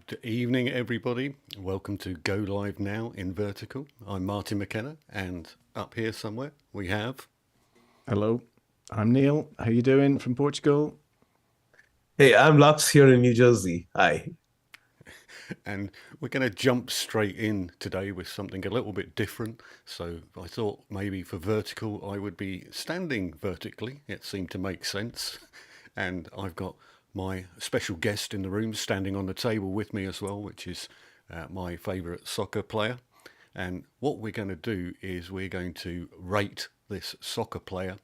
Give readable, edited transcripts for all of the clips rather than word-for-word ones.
Good evening, everybody. Welcome to Go Live Now in Vertical. I'm Martin McKenna, and up here somewhere we have... Hello, I'm Neil. How you doing from Portugal? Hey, I'm Lux here in New Jersey. Hi. And we're going to jump straight in today with something a little bit different. So I thought maybe for vertical, I would be standing vertically. It seemed to make sense. And I've got my special guest in the room standing on the table with me as well, which is my favourite soccer player. And what we're going to do is we're going to rate this soccer player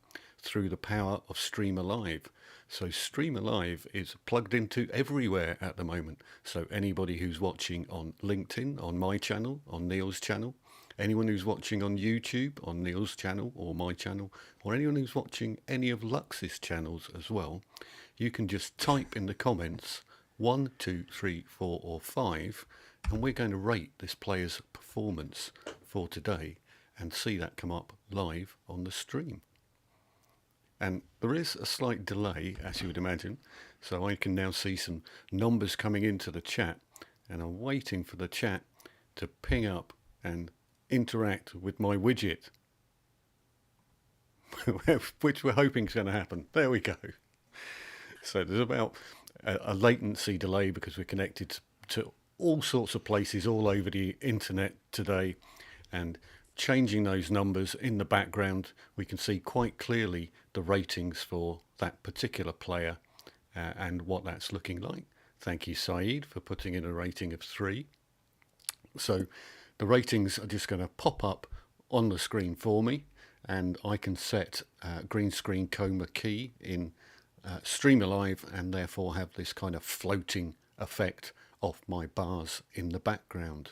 through the power of StreamAlive. So StreamAlive is plugged into everywhere at the moment. So anybody who's watching on LinkedIn, on my channel, on Neil's channel, anyone who's watching on YouTube, on Neil's channel or my channel, or anyone who's watching any of Lux's channels as well, you can just type in the comments 1, 2, 3, 4 or 5, and we're going to rate this player's performance for today and see that come up live on the stream. And there is a slight delay, as you would imagine, so I can now see some numbers coming into the chat, and I'm waiting for the chat to ping up and interact with my widget, which we're hoping is going to happen. There we go. So there's about a latency delay because we're connected to all sorts of places all over the internet today, and changing those numbers in the background, we can see quite clearly the ratings for that particular player and what that's looking like. Thank you, Saeed, for putting in a rating of 3. So the ratings are just going to pop up on the screen for me, and I can set green screen chroma key in StreamAlive and therefore have this kind of floating effect of my bars in the background.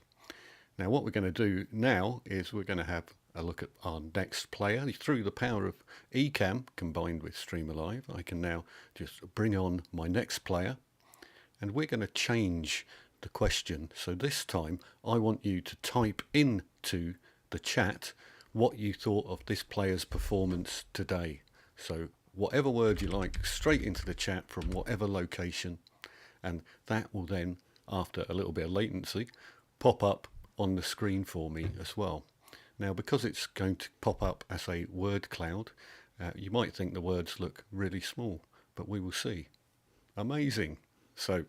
Now what we're going to do now is we're going to have a look at our next player. Through the power of Ecamm combined with StreamAlive, I can now just bring on my next player, and we're going to change the question. So this time I want you to type into the chat what you thought of this player's performance today. So whatever word you like, straight into the chat from whatever location, and that will then, after a little bit of latency, pop up on the screen for me as well. Now because it's going to pop up as a word cloud, you might think the words look really small, but we will see. Amazing. So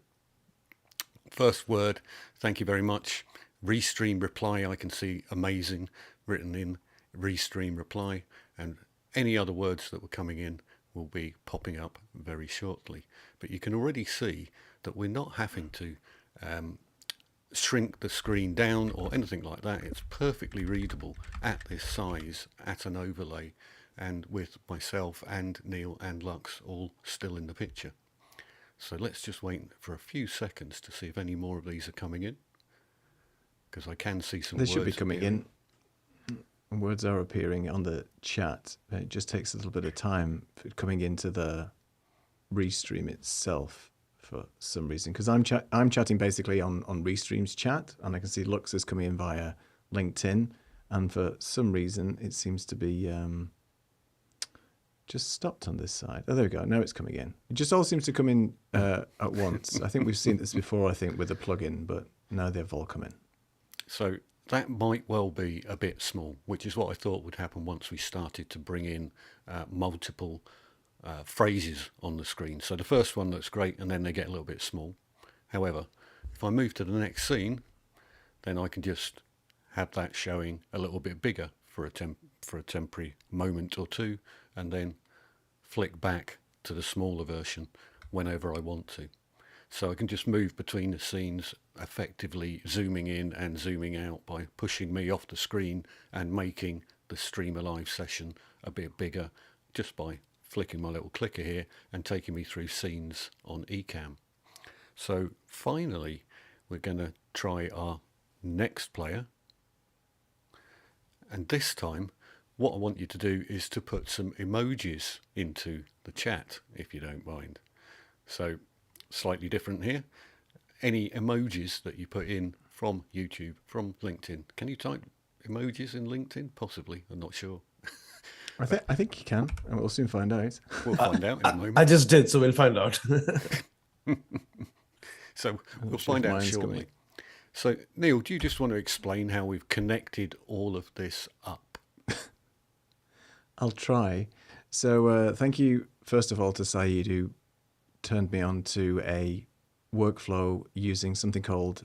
first word, thank you very much. Restream reply, I can see amazing written in Restream reply, and any other words that were coming in will be popping up very shortly. But you can already see that we're not having to shrink the screen down or anything like that. It's perfectly readable at this size, at an overlay, and with myself and Neil and Lux all still in the picture. So let's just wait for a few seconds to see if any more of these are coming in, because I can see some words. They should be coming in. Words are appearing on the chat. It just takes a little bit of time for coming into the Restream itself for some reason, because I'm chatting basically on Restream's chat, and I can see Lux is coming in via LinkedIn, and for some reason it seems to be just stopped on this side. Oh, there we go. Now it's coming in. It just all seems to come in at once. I think we've seen this before, I think, with the plugin, but now they've all come in. So that might well be a bit small, which is what I thought would happen once we started to bring in multiple phrases on the screen. So the first one looks great, and then they get a little bit small. However, if I move to the next scene, then I can just have that showing a little bit bigger for a temporary moment or two, and then flick back to the smaller version whenever I want to. So I can just move between the scenes, effectively zooming in and zooming out by pushing me off the screen and making the StreamAlive session a bit bigger just by flicking my little clicker here and taking me through scenes on Ecamm. So finally, we're going to try our next player. And this time, what I want you to do is to put some emojis into the chat, if you don't mind. So slightly different here. Any emojis that you put in from YouTube, from LinkedIn. Can you type emojis in LinkedIn? Possibly, I'm not sure. I think you can, and we'll soon find out. We'll find out in a moment. I just did, so we'll find out. So we'll not sure find if out mine's shortly. coming. So, Neil, do you just want to explain how we've connected all of this up? I'll try. So thank you, first of all, to Saeed, who turned me on to a workflow using something called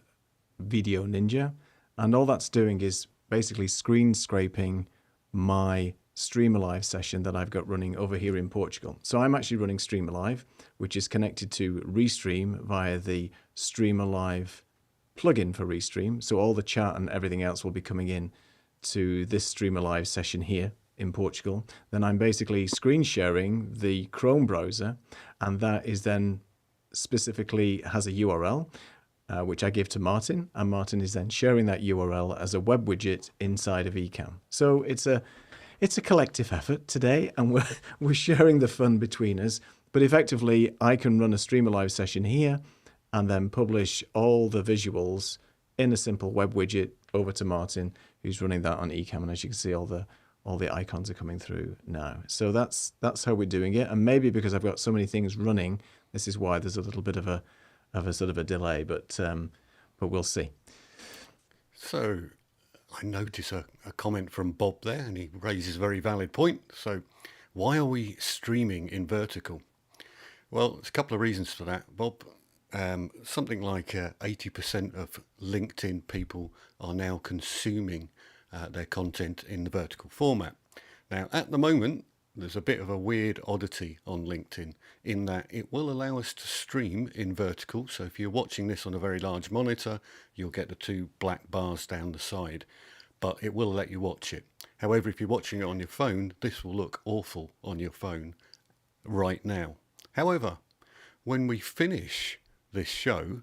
Video Ninja. And all that's doing is basically screen scraping my StreamAlive session that I've got running over here in Portugal. So I'm actually running StreamAlive, which is connected to Restream via the StreamAlive plugin for Restream. So all the chat and everything else will be coming in to this StreamAlive session here in Portugal. Then I'm basically screen sharing the Chrome browser, and that is then specifically has a URL, which I give to Martin, and Martin is then sharing that URL as a web widget inside of Ecamm. So it's a collective effort today, and we're sharing the fun between us. But effectively, I can run a StreamAlive session here and then publish all the visuals in a simple web widget over to Martin, who's running that on Ecamm. And as you can see, all the icons are coming through now. So that's how we're doing it. And maybe because I've got so many things running, this is why there's a little bit of a sort of a delay, but we'll see. So I notice a comment from Bob there, and he raises a very valid point. So why are we streaming in vertical? Well, there's a couple of reasons for that, Bob. Something like 80% of LinkedIn people are now consuming their content in the vertical format. Now, at the moment, there's a bit of a weird oddity on LinkedIn in that it will allow us to stream in vertical. So if you're watching this on a very large monitor, you'll get the two black bars down the side, but it will let you watch it. However, if you're watching it on your phone, this will look awful on your phone right now. However, when we finish this show,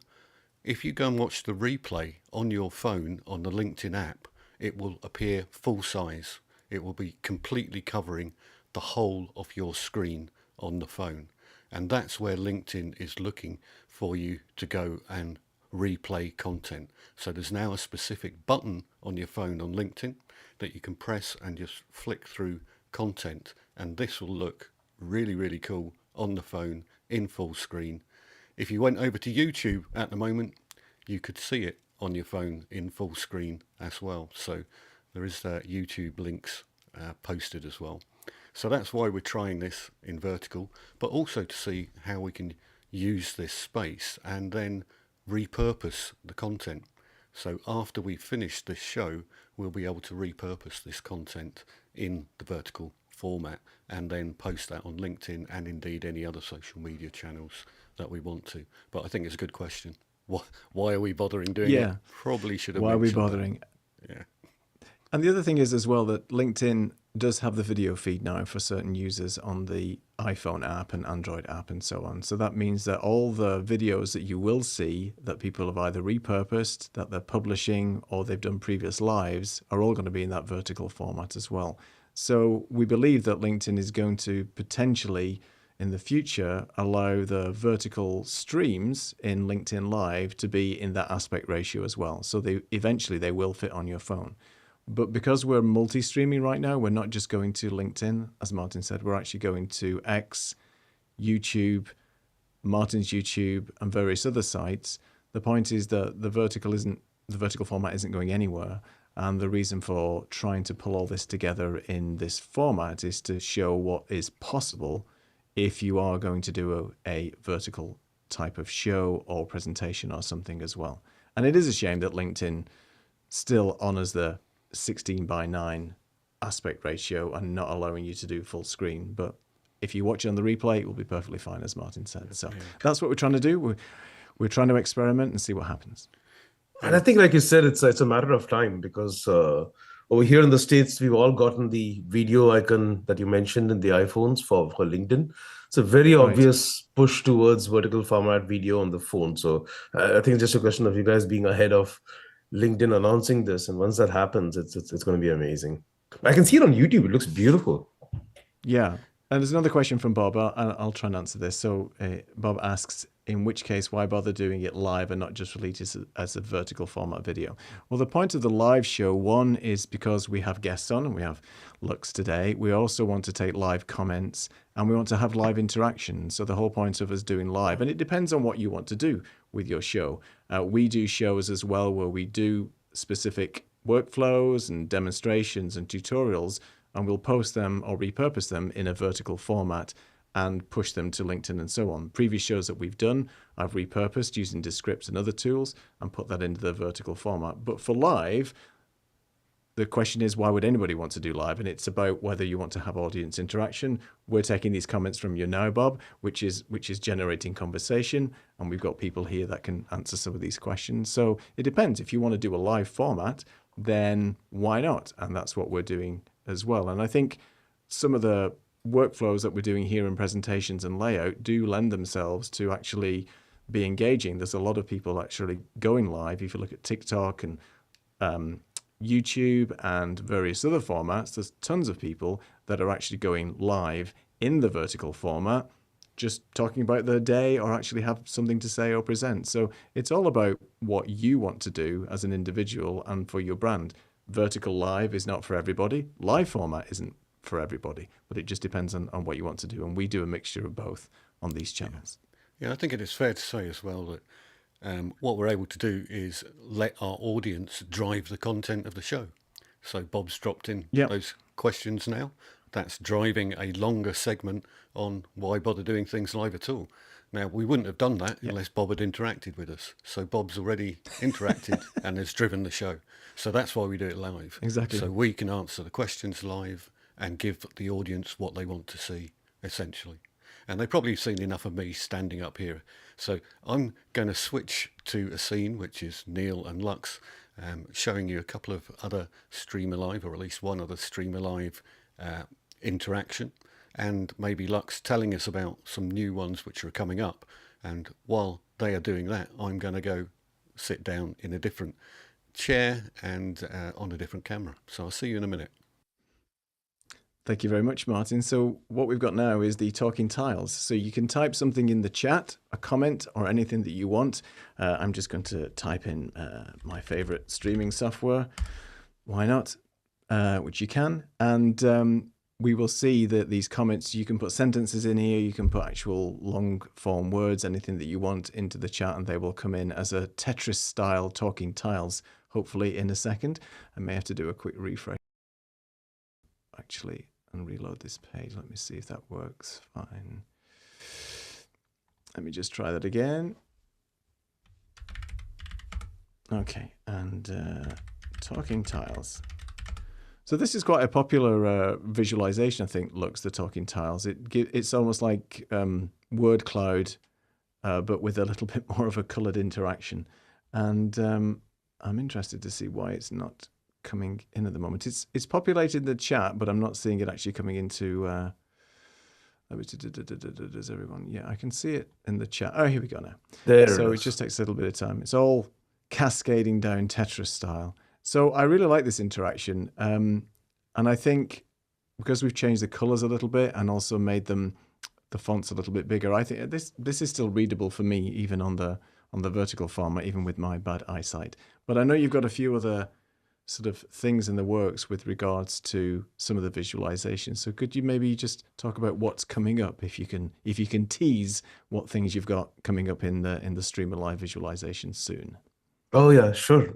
if you go and watch the replay on your phone on the LinkedIn app, it will appear full size. It will be completely covering the whole of your screen on the phone. And that's where LinkedIn is looking for you to go and replay content. So there's now a specific button on your phone on LinkedIn that you can press and just flick through content. And this will look really, really cool on the phone in full screen. If you went over to YouTube at the moment, you could see it on your phone in full screen as well. So there is YouTube links posted as well. So that's why we're trying this in vertical, but also to see how we can use this space and then repurpose the content. So after we finish this show, we'll be able to repurpose this content in the vertical format and then post that on LinkedIn and indeed any other social media channels that we want to. But I think it's a good question. Why are we bothering doing it? Probably should have mentioned Why are we bothering? That. Yeah. And the other thing is as well that LinkedIn does have the video feed now for certain users on the iPhone app and Android app and so on. So that means that all the videos that you will see that people have either repurposed, that they're publishing, or they've done previous lives are all going to be in that vertical format as well. So we believe that LinkedIn is going to potentially in the future allow the vertical streams in LinkedIn Live to be in that aspect ratio as well. So eventually they will fit on your phone. But because we're multi-streaming right now, we're not just going to LinkedIn, as Martin said, we're actually going to X, YouTube, Martin's YouTube, and various other sites. The point is that the vertical format isn't going anywhere. And the reason for trying to pull all this together in this format is to show what is possible if you are going to do a vertical type of show or presentation or something as well. And it is a shame that LinkedIn still honors the 16:9 aspect ratio and not allowing you to do full screen. But if you watch it on the replay, it will be perfectly fine, as Martin said. So that's what we're trying to do. We're trying to experiment and see what happens. And I think, like you said, it's a matter of time because over here in the States, we've all gotten the video icon that you mentioned in the iPhones for LinkedIn. It's a very obvious push towards vertical format video on the phone. So I think it's just a question of you guys being ahead of LinkedIn announcing this. And once that happens, it's going to be amazing. I can see it on YouTube. It looks beautiful. Yeah. And there's another question from Bob. I'll try and answer this. So Bob asks, in which case, why bother doing it live and not just release it as a vertical format video? Well, the point of the live show, one, is because we have guests on and we have Lux today. We also want to take live comments and we want to have live interaction. So the whole point of us doing live, and it depends on what you want to do. with your show. We do shows as well where we do specific workflows and demonstrations and tutorials, and we'll post them or repurpose them in a vertical format and push them to LinkedIn and so on. Previous shows that we've done, I've repurposed using Descript and other tools and put that into the vertical format. But for live, the question is, why would anybody want to do live? And it's about whether you want to have audience interaction. We're taking these comments from you now, Bob, which is generating conversation. And we've got people here that can answer some of these questions. So it depends. If you want to do a live format, then why not? And that's what we're doing as well. And I think some of the workflows that we're doing here in presentations and layout do lend themselves to actually be engaging. There's a lot of people actually going live. If you look at TikTok and YouTube and various other formats, there's tons of people that are actually going live in the vertical format, just talking about their day or actually have something to say or present. So it's all about what you want to do as an individual and for your brand. Vertical live is not for everybody. Live format isn't for everybody, but it just depends on what you want to do. And we do a mixture of both on these channels. Yeah, I think it is fair to say as well that what we're able to do is let our audience drive the content of the show. So Bob's dropped in those questions now. That's driving a longer segment on why bother doing things live at all. Now, we wouldn't have done that unless Bob had interacted with us. So Bob's already interacted and has driven the show. So that's why we do it live. Exactly. So we can answer the questions live and give the audience what they want to see, essentially. And they've probably seen enough of me standing up here. So I'm going to switch to a scene, which is Neil and Lux, showing you a couple of other StreamAlive, or at least one other StreamAlive interaction, and maybe Lux telling us about some new ones which are coming up. And while they are doing that, I'm going to go sit down in a different chair and on a different camera. So I'll see you in a minute. Thank you very much, Martin. So what we've got now is the talking tiles. So you can type something in the chat, a comment or anything that you want. I'm just going to type in my favorite streaming software. Why not? Which you can. And we will see that these comments, you can put sentences in here, you can put actual long form words, anything that you want into the chat, and they will come in as a Tetris style talking tiles, hopefully in a second. I may have to do a quick refresh actually and reload this page. Let me see if that works fine. Let me just try that again. Okay, and talking tiles. So this is quite a popular visualization, I think, Lux, the talking tiles. It's almost like word cloud, but with a little bit more of a colored interaction. And I'm interested to see why it's not coming in at the moment. It's populated the chat, but I'm not seeing it actually coming into. Does everyone? Yeah, I can see it in the chat. Oh, here we go now. So it just takes a little bit of time. It's all cascading down Tetris style. So I really like this interaction, and I think because we've changed the colors a little bit and also made the fonts a little bit bigger, I think this is still readable for me, even on the vertical format, even with my bad eyesight. But I know you've got a few other sort of things in the works with regards to some of the visualizations. So could you maybe just talk about what's coming up, if you can tease what things you've got coming up in the StreamAlive visualization soon? Oh yeah, sure.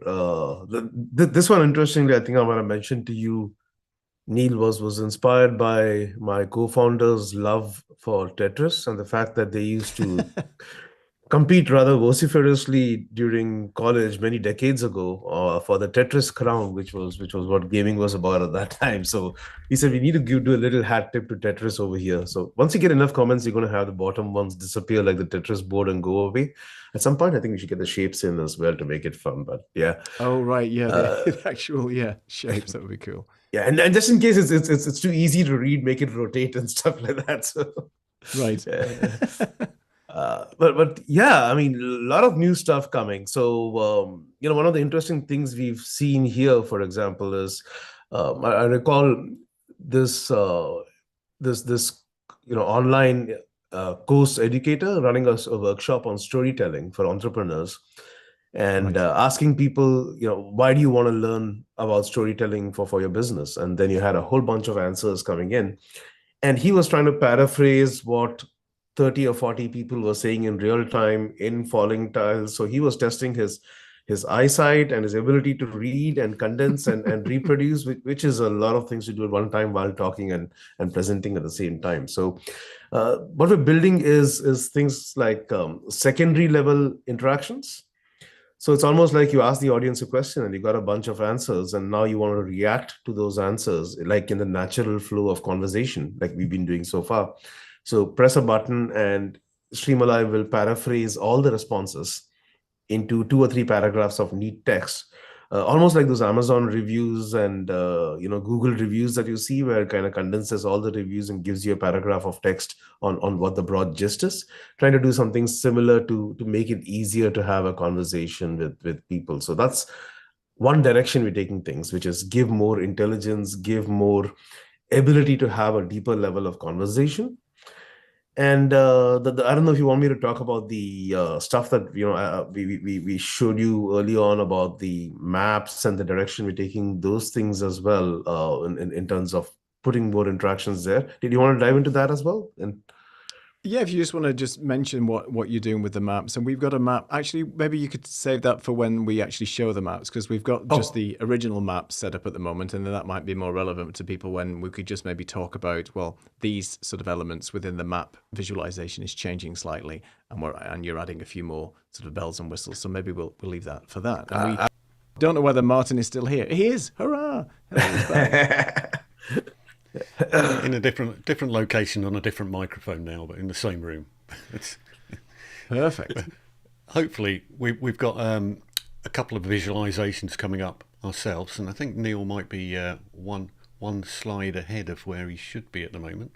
This one, interestingly, I think I want to mention to you, Neil, was inspired by my co-founders' love for Tetris and the fact that they used to compete rather vociferously during college many decades ago for the Tetris crown, which was what gaming was about at that time. So he said, we need to do a little hat tip to Tetris over here. So once you get enough comments, you're going to have the bottom ones disappear like the Tetris board and go away. At some point, I think we should get the shapes in as well to make it fun. But yeah. Oh right, yeah, the actual shapes, that would be cool. Yeah, and just in case it's too easy to read, make it rotate and stuff like that. So right. But yeah, I mean, a lot of new stuff coming. So one of the interesting things we've seen here, for example, is I recall this online course educator running a workshop on storytelling for entrepreneurs, and asking people, why do you want to learn about storytelling for your business? And then you had a whole bunch of answers coming in, and he was trying to paraphrase what 30 or 40 people were saying in real time in falling tiles. So he was testing his eyesight and his ability to read and condense and reproduce, which is a lot of things to do at one time while talking and presenting at the same time. So what we're building is things like secondary level interactions. So it's almost like you ask the audience a question and you got a bunch of answers, and now you want to react to those answers, like in the natural flow of conversation, like we've been doing so far. So press a button and StreamAlive will paraphrase all the responses into 2 or 3 paragraphs of neat text, almost like those Amazon reviews and Google reviews that you see, where it kind of condenses all the reviews and gives you a paragraph of text on what the broad gist is. Trying to do something similar to make it easier to have a conversation with people. So that's one direction we're taking things, which is give more intelligence, give more ability to have a deeper level of conversation. And I don't know if you want me to talk about the stuff that we showed you early on about the maps and the direction we're taking those things as well, in terms of putting more interactions there. Did you want to dive into that as well? And yeah, if you just want to just mention what you're doing with the maps. And we've got a map. Actually, maybe you could save that for when we actually show the maps, because we've got just the original maps set up at the moment, and then that might be more relevant to people when we could just maybe talk about, well, these sort of elements within the map visualization is changing slightly, and you're adding a few more sort of bells and whistles. So maybe we'll leave that for that. And we don't know whether Martin is still here. He is. Hurrah! He's back. In a different location on a different microphone now, but in the same room. It's perfect. Hopefully, we've got a couple of visualizations coming up ourselves, and I think Neil might be one slide ahead of where he should be at the moment.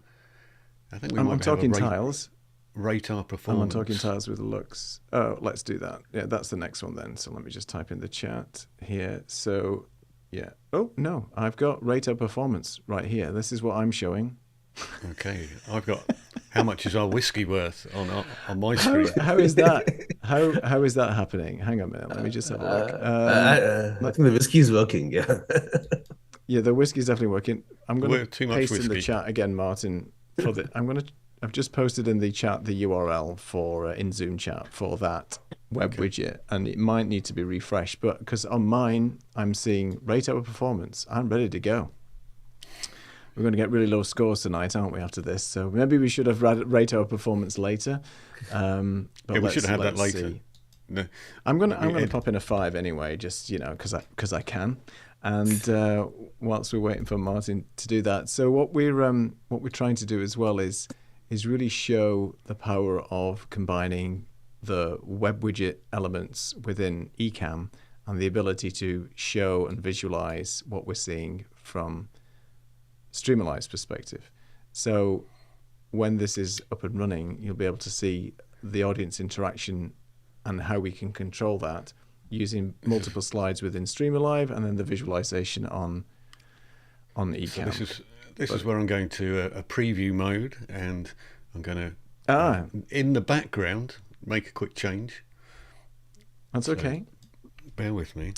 I think I'm talking tiles. Rate our performance. I'm talking tiles with Lux. Oh, let's do that. Yeah, that's the next one then. So let me just type in the chat here. So. Yeah. Oh, no, I've got rate our performance right here. This is what I'm showing. Okay. I've got how much is our whiskey worth on my screen. How is that? How is that happening? Hang on a minute. Let me just have a look. I think the whiskey's working. Yeah. Yeah, the whiskey's definitely working. I'm going to paste whiskey in the chat again, Martin. I've just posted in the chat the URL for in Zoom chat for that web widget, and it might need to be refreshed, but because on mine I'm seeing rate our performance. I'm ready to go. We're going to get really low scores tonight, aren't we, after this? So maybe we should have rate our performance later. But we should have that later. No. I'm going to pop in a 5 anyway, just because I can. And whilst we're waiting for Martin to do that, so what we're trying to do as well is really show the power of combining the web widget elements within Ecamm and the ability to show and visualize what we're seeing from StreamAlive's perspective. So when this is up and running, you'll be able to see the audience interaction and how we can control that using multiple slides within StreamAlive and then the visualization on Ecamm. So this is where I'm going to a preview mode, and I'm going to, in the background, make a quick change. That's okay. Bear with me.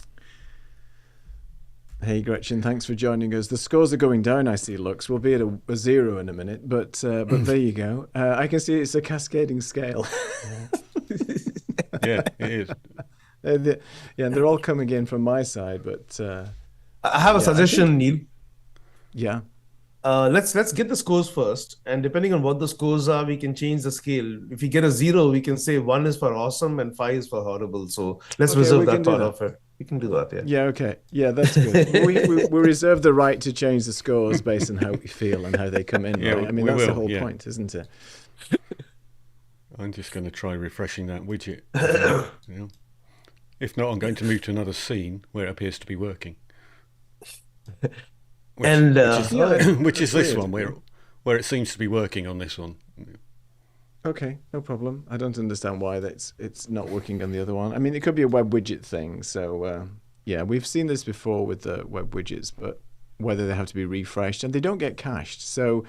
Hey, Gretchen, thanks for joining us. The scores are going down, I see, Lux. We'll be at a 0 in a minute, but there you go. I can see it's a cascading scale. Yeah, it is. And they're all coming in from my side, but... I have a suggestion, Neil. Yeah. Let's get the scores first, and depending on what the scores are, we can change the scale. If we get a 0, we can say 1 is for awesome and 5 is for horrible. So let's reserve that part of it. We can do that, yeah. Yeah, okay. Yeah, that's good. we reserve the right to change the scores based on how we feel and how they come in, yeah, right? I mean, that's the whole point, isn't it? I'm just going to try refreshing that widget. If not, I'm going to move to another scene where it appears to be working. Which is this one, where it seems to be working on this one. Okay, no problem. I don't understand why it's not working on the other one. I mean, it could be a web widget thing. So yeah, we've seen this before with the web widgets, but whether they have to be refreshed, and they don't get cached. So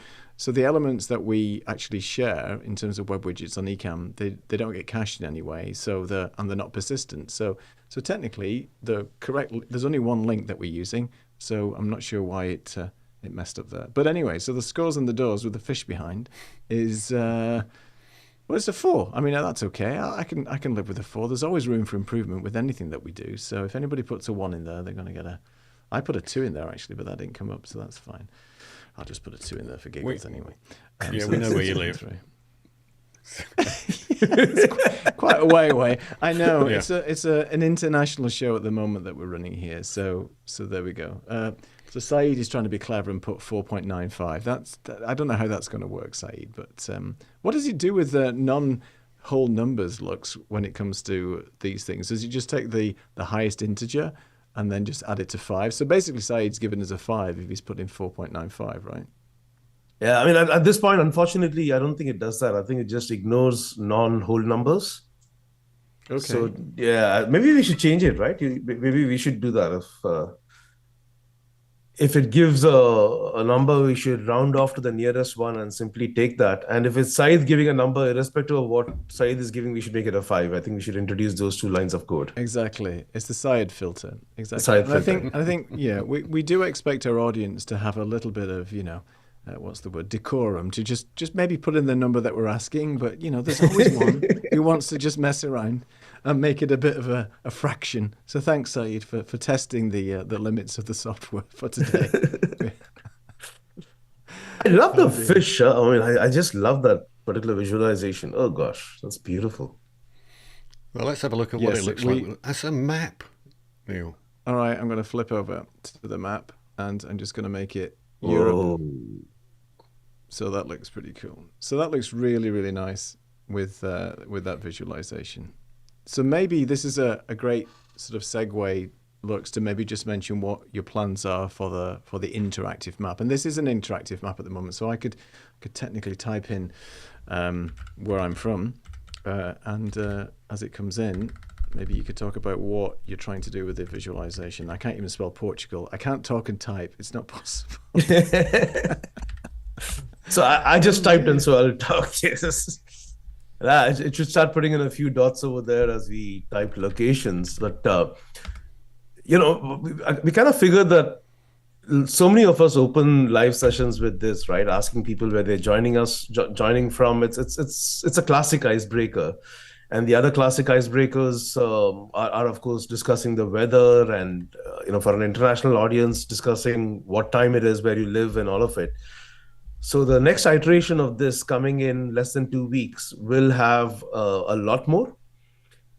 the elements that we actually share in terms of web widgets on Ecamm, they don't get cached in any way. So they're not persistent. So technically, there's only one link that we're using. So I'm not sure why it messed up there. But anyway, so the scores on the doors with the fish behind is Well, it's a 4. I mean, that's okay. I can live with a 4. There's always room for improvement with anything that we do. So if anybody puts a 1 in there, they're going to get a... I put a 2 in there, actually, but that didn't come up, so that's fine. I'll just put a 2 in there for giggles anyway. Yeah, so we know that's where you 2 live. and 3. It's quite a way away. I know. Yeah. It's an international show at the moment that we're running here. So there we go. So Saeed is trying to be clever and put 4.95. I don't know how that's going to work, Saeed. But what does he do with the non-whole numbers, Lux, when it comes to these things? Does he just take the highest integer and then just add it to 5? So basically, Saeed's given us a 5 if he's put in 4.95, right? Yeah, I mean, at this point, unfortunately, I don't think it does that. I think it just ignores non-whole numbers. Okay. So, yeah, maybe we should change it, right? Maybe we should do that. If it gives a number, we should round off to the nearest one and simply take that. And if it's Saeed giving a number, irrespective of what Saeed is giving, we should make it a 5. I think we should introduce those 2 lines of code. Exactly. It's the Saeed filter. Exactly. Saeed and filter. I think, yeah, we do expect our audience to have a little bit of, what's the word, decorum, to just maybe put in the number that we're asking. But, there's always one who wants to just mess around and make it a bit of a fraction. So thanks, Saeed, for testing the limits of the software for today. I love the fish. I mean, I just love that particular visualization. Oh, gosh, that's beautiful. Well, let's have a look at what it looks like. That's a map, Neil. All right, I'm going to flip over to the map, and I'm just going to make it Europe. Whoa. So that looks pretty cool. So that looks really, really nice with that visualization. So maybe this is a great sort of segue, Lux, to maybe just mention what your plans are for the interactive map. And this is an interactive map at the moment, so I could technically type in where I'm from, and as it comes in, maybe you could talk about what you're trying to do with the visualization. I can't even spell Portugal. I can't talk and type. It's not possible. So I just typed in, so I'll talk. Yes. It should start putting in a few dots over there as we type locations. But, we kind of figured that so many of us open live sessions with this, right? Asking people where they're joining from. It's a classic icebreaker. And the other classic icebreakers are, of course, discussing the weather and, for an international audience, discussing what time it is, where you live, and all of it. So the next iteration of this, coming in less than 2 weeks, will have a lot more.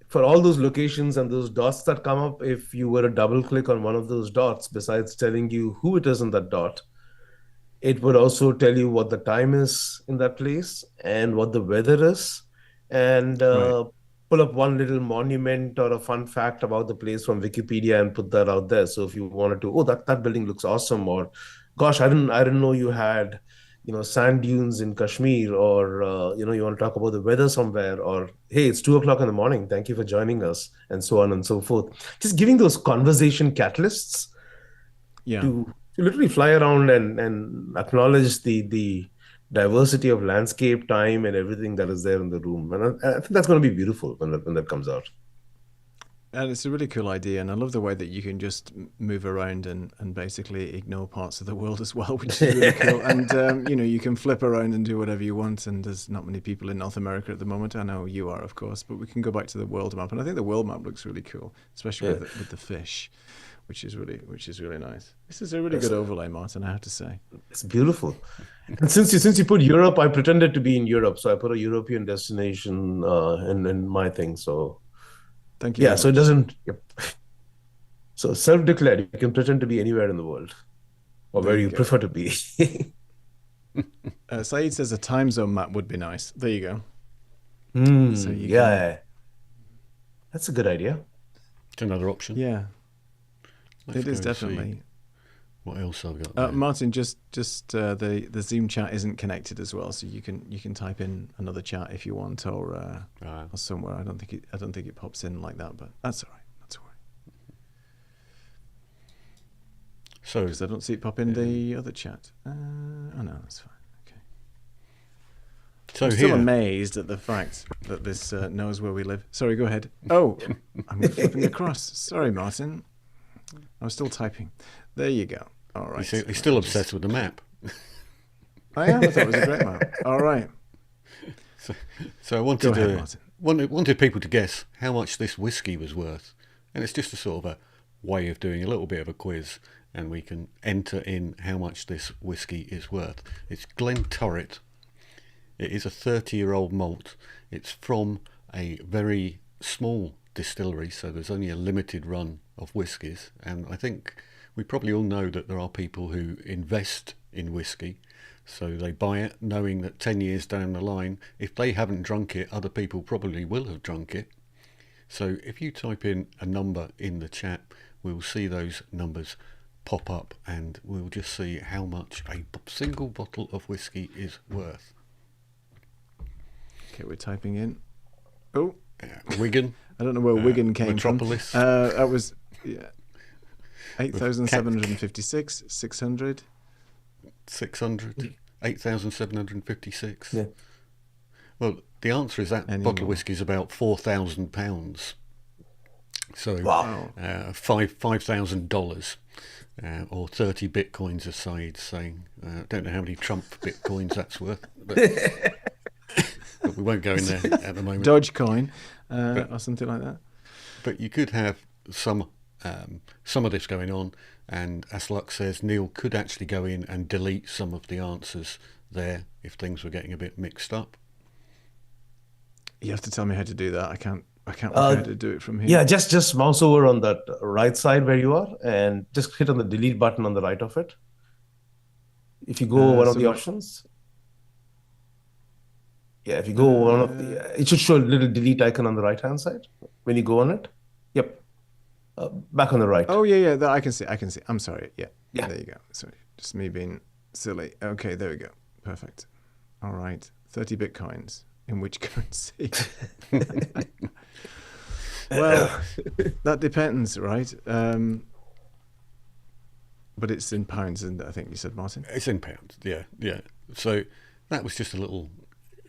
For all those locations and those dots that come up, if you were to double click on one of those dots, besides telling you who it is in that dot, it would also tell you what the time is in that place and what the weather is, and pull up one little monument or a fun fact about the place from Wikipedia and put that out there. So if you wanted to, oh, that building looks awesome, or gosh, I didn't know you had sand dunes in Kashmir, or, you want to talk about the weather somewhere, or, hey, it's 2:00 in the morning. Thank you for joining us, and so on and so forth. Just giving those conversation catalysts to literally fly around and acknowledge the diversity of landscape, time, and everything that is there in the room. And I think that's going to be beautiful when that comes out. And it's a really cool idea, and I love the way that you can just move around and basically ignore parts of the world as well, which is really cool. And, you can flip around and do whatever you want, and there's not many people in North America at the moment. I know you are, of course, but we can go back to the world map, and I think the world map looks really cool, especially with the fish, which is really nice. This is a really good overlay, Martin, I have to say. It's beautiful. And since you put Europe, I pretended to be in Europe, so I put a European destination in my thing, so... Thank you. Yeah, so it doesn't... Yep. So self-declared, you can pretend to be anywhere in the world, or where you prefer to be. Saeed says a time zone map would be nice. There you go. That's a good idea. It's another option. Yeah, Let's it is go and definitely. see what else I've got there. Martin, just the Zoom chat isn't connected as well, so you can type in another chat if you want, or somewhere. I don't think it pops in like that, but that's all right. That's all right. So, because I don't see it pop in the other chat. Oh no, that's fine. Okay. So I'm still amazed at the fact that this knows where we live. Sorry, go ahead. Oh, I'm flipping across. Sorry, Martin. I was still typing. There you go. All right. He's still obsessed with the map. I am. I thought it was a great map. All right. So I Go ahead, Martin. wanted people to guess how much this whiskey was worth. And it's just a sort of a way of doing a little bit of a quiz, and we can enter in how much this whiskey is worth. It's Glenturret. It is a 30-year-old malt. It's from a very small distillery, so there's only a limited run of whiskies. And I think we probably all know that there are people who invest in whiskey. So they buy it knowing that 10 years down the line, if they haven't drunk it, other people probably will have drunk it. So if you type in a number in the chat, we'll see those numbers pop up, and we'll just see how much a single bottle of whiskey is worth. Okay, we're typing in. Oh, Wigan. I don't know where Wigan came Metropolis. from. That was 8,756, 600. 600, 8,756. Yeah. Well, the answer is that Any bottle of more? whiskey is about £4,000. So Wow. $5,000 or 30 bitcoins aside, saying, don't know how many Trump bitcoins that's worth, but, but we won't go in there at the moment. Dogecoin or something like that. But you could have some of this going on, and as Lux says, Neil could actually go in and delete some of the answers there if things were getting a bit mixed up. You have to tell me how to do that. I can't work out how to do it from here. Yeah, just mouse over on that right side where you are and just hit on the delete button on the right of it. If you go one of the options. Yeah, if you go one of the, it should show a little delete icon on the right hand side when you go on it. Yep. Back on the right. Oh, yeah, that I can see. I'm sorry. Yeah. Yeah. There you go. Sorry. Just me being silly. Okay, there we go. Perfect. All right. 30 bitcoins. In which currency? Well, that depends, right? But it's in pounds, and I think you said, Martin? It's in pounds, yeah. So that was just a little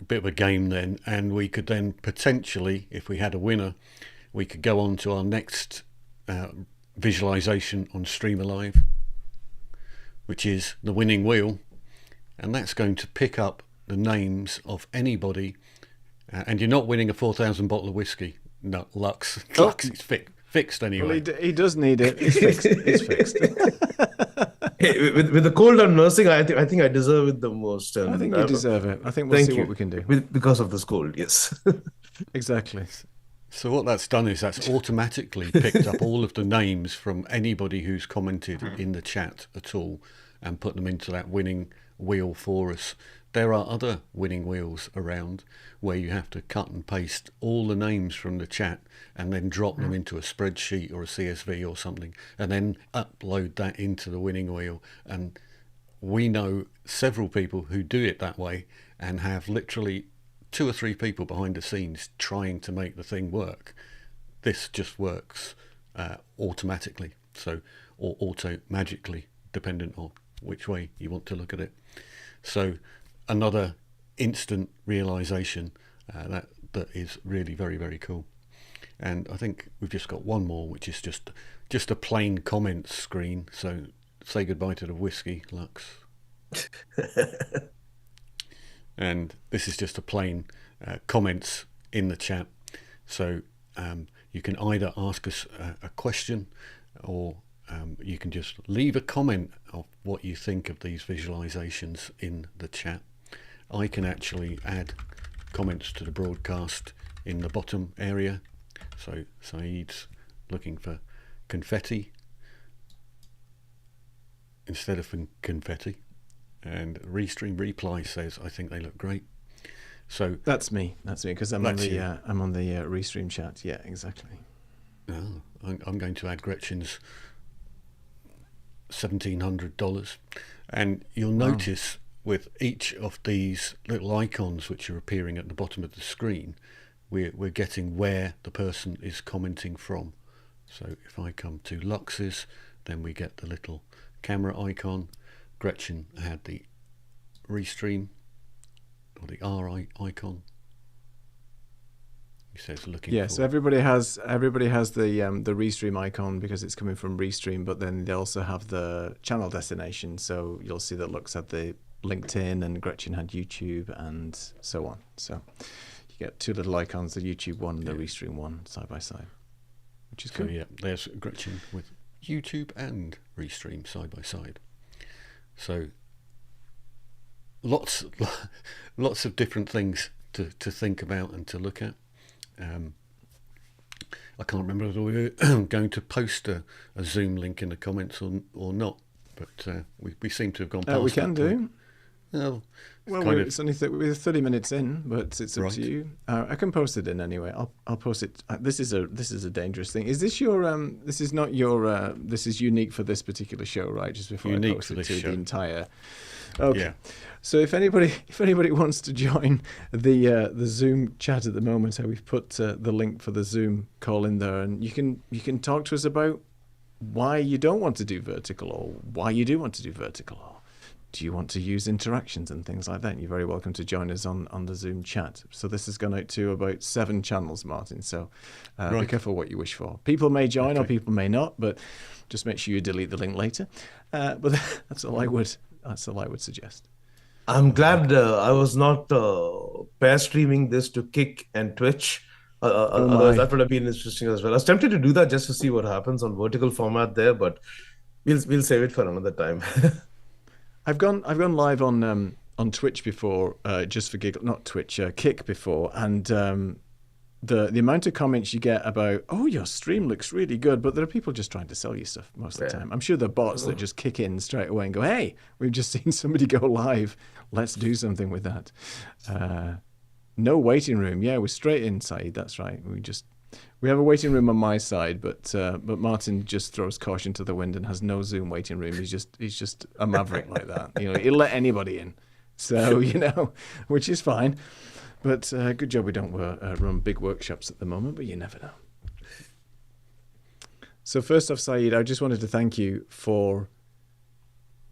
bit of a game then, and we could then potentially, if we had a winner, we could go on to our next visualization on StreamAlive, which is the winning wheel, and that's going to pick up the names of anybody, and you're not winning a 4,000 bottle of whiskey. No, Lux. Lux is fixed anyway. Well, he does need it. It's fixed. It's fixed. Hey, with the cold I'm nursing, I think I deserve it the most. And I think you deserve it. I think we'll see what we can do. Because of this cold, yes. Exactly. So what that's done is that's automatically picked up all of the names from anybody who's commented in the chat at all and put them into that winning wheel for us. There are other winning wheels around where you have to cut and paste all the names from the chat and then drop them into a spreadsheet or a CSV or something, and then upload that into the winning wheel. And we know several people who do it that way and have literally 2 or 3 people behind the scenes trying to make the thing work. This just works automatically, so, or auto-magically, dependent on which way you want to look at it. So another instant realization that is really very, very cool. And I think we've just got one more, which is just a plain comments screen. So say goodbye to the whiskey, Lux. And this is just a plain comments in the chat. So you can either ask us a question, or you can just leave a comment of what you think of these visualizations in the chat. I can actually add comments to the broadcast in the bottom area. So Saeed's looking for confetti instead of confetti, and Restream Reply says, I think they look great. So that's me because I'm on the Restream chat. Yeah, exactly. I'm going to add Gretchen's $1,700, and you'll notice with each of these little icons which are appearing at the bottom of the screen, we're getting where the person is commenting from. So if I come to Lux's, then we get the little camera icon. Gretchen had the Restream or the R icon. He says looking. Yeah, so everybody has the Restream icon because it's coming from Restream, but then they also have the channel destination. So you'll see that Lux had the LinkedIn, and Gretchen had YouTube, and so on. So you get two little icons, the YouTube one and the Restream one, side by side, which is So cool. yeah, there's Gretchen with YouTube and Restream side by side. So lots of different things to think about and to look at. I can't remember whether we were going to post a Zoom link in the comments or not, but we seem to have gone past We can that point. do. Well, It's only we're 30 minutes in, but it's up Right. to you. I can post it in anyway. I'll post it. This is a dangerous thing. Is this your This is not your. This is unique for this particular show, right? Just before Unique I post for it this to show. the entire. Okay. Yeah. So if anybody wants to join the Zoom chat at the moment, so we've put the link for the Zoom call in there, and you can talk to us about why you don't want to do vertical, or why you do want to do vertical, or do you want to use interactions and things like that? You're very welcome to join us on the Zoom chat. So this has gone out to about 7 channels, Martin. So be Right. careful what you wish for. People may join or Okay. people may not, but just make sure you delete the link later. But that's all I would suggest. I'm glad I was not pair streaming this to Kick and Twitch. Otherwise, my. that would have been interesting as well. I was tempted to do that just to see what happens on vertical format there, but we'll save it for another time. I've gone live on Twitch before, just for giggle, not Twitch, Kick before, and the amount of comments you get about, oh, your stream looks really good, but there are people just trying to sell you stuff most of the time. I'm sure there are bots that just kick in straight away and go, hey, we've just seen somebody go live, let's do something with that. No waiting room, yeah, we're straight inside. That's right. We have a waiting room on my side, but Martin just throws caution to the wind and has no Zoom waiting room. He's just a maverick like that. He'll let anybody in. So which is fine. But good job we don't run big workshops at the moment. But you never know. So first off, Saeed, I just wanted to thank you for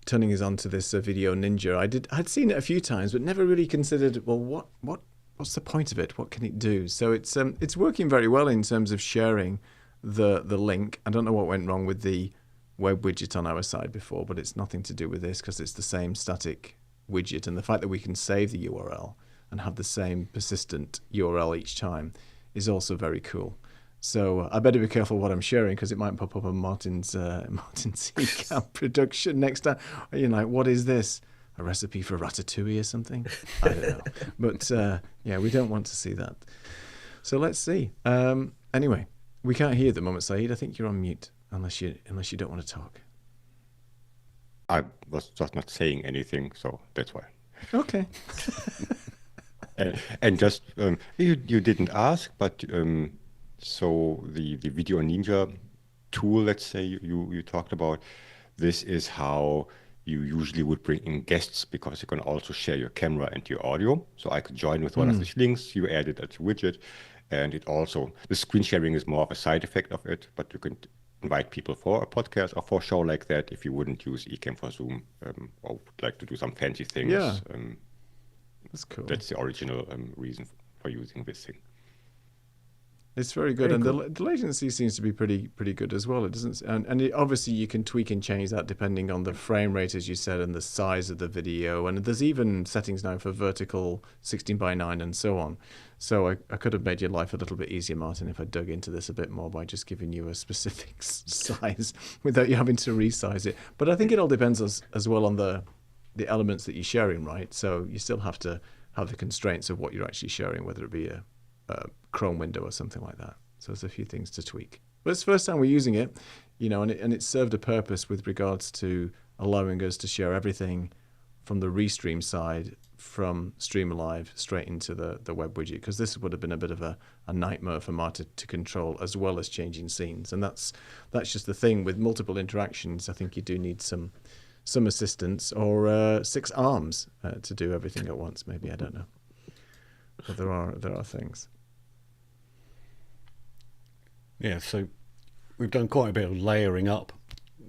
turning us on to this video ninja. I'd seen it a few times, but never really considered, well, what's the point of it? What can it do? So it's working very well in terms of sharing the link. I don't know what went wrong with the web widget on our side before, but it's nothing to do with this because it's the same static widget, and the fact that we can save the URL and have the same persistent URL each time is also very cool. So I better be careful what I'm sharing because it might pop up on Martin's Ecamm production next time. You're like, what is this? A recipe for ratatouille or something? I don't know. But yeah, we don't want to see that. So let's see. Anyway, we can't hear at the moment, Saeed. I think you're on mute unless you don't want to talk. I was just not saying anything, so that's why. Okay. And just you didn't ask, but so the Video Ninja tool, let's say you talked about, this is how you usually would bring in guests because you can also share your camera and your audio. So I could join with one of these links, you add it as a widget, and it also, the screen sharing is more of a side effect of it, but you can invite people for a podcast or for a show like that if you wouldn't use Ecamm for Zoom or would like to do some fancy things. Yeah. That's cool. That's the original reason for using this thing. It's very good, Very and cool. the latency seems to be pretty good as well. It doesn't, and obviously you can tweak and change that depending on the frame rate, as you said, and the size of the video. And there's even settings now for vertical 16:9 and so on. So I could have made your life a little bit easier, Martin, if I dug into this a bit more by just giving you a specific size without you having to resize it. But I think it all depends as well on the elements that you're sharing, right? So you still have to have the constraints of what you're actually sharing, whether it be a Chrome window or something like that. So there's a few things to tweak. But it's the first time we're using it, and it served a purpose with regards to allowing us to share everything from the Restream side from StreamAlive straight into the web widget, because this would have been a bit of a nightmare for Marta to control, as well as changing scenes. And that's just the thing with multiple interactions. I think you do need some assistance or 6 arms to do everything at once. Maybe, I don't know. But there are things. Yeah, so we've done quite a bit of layering up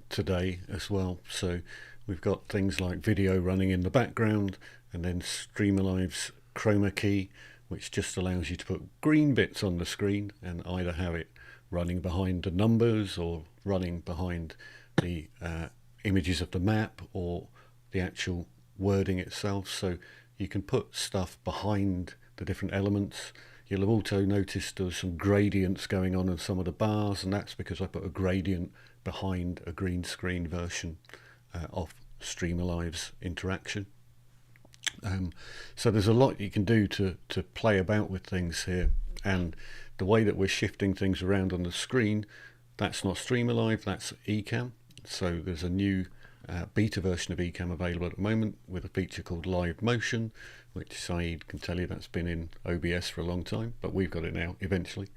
today as well. So we've got things like video running in the background, and then StreamAlive's Chroma key, which just allows you to put green bits on the screen and either have it running behind the numbers or running behind the images of the map or the actual wording itself. So you can put stuff behind the different elements. You'll have also noticed there's some gradients going on in some of the bars, and that's because I put a gradient behind a green screen version of StreamAlive's interaction. So there's a lot you can do to play about with things here, and the way that we're shifting things around on the screen, that's not StreamAlive, that's Ecamm. So there's a new beta version of Ecamm available at the moment with a feature called Live Motion, which Saeed can tell you that's been in OBS for a long time, but we've got it now eventually.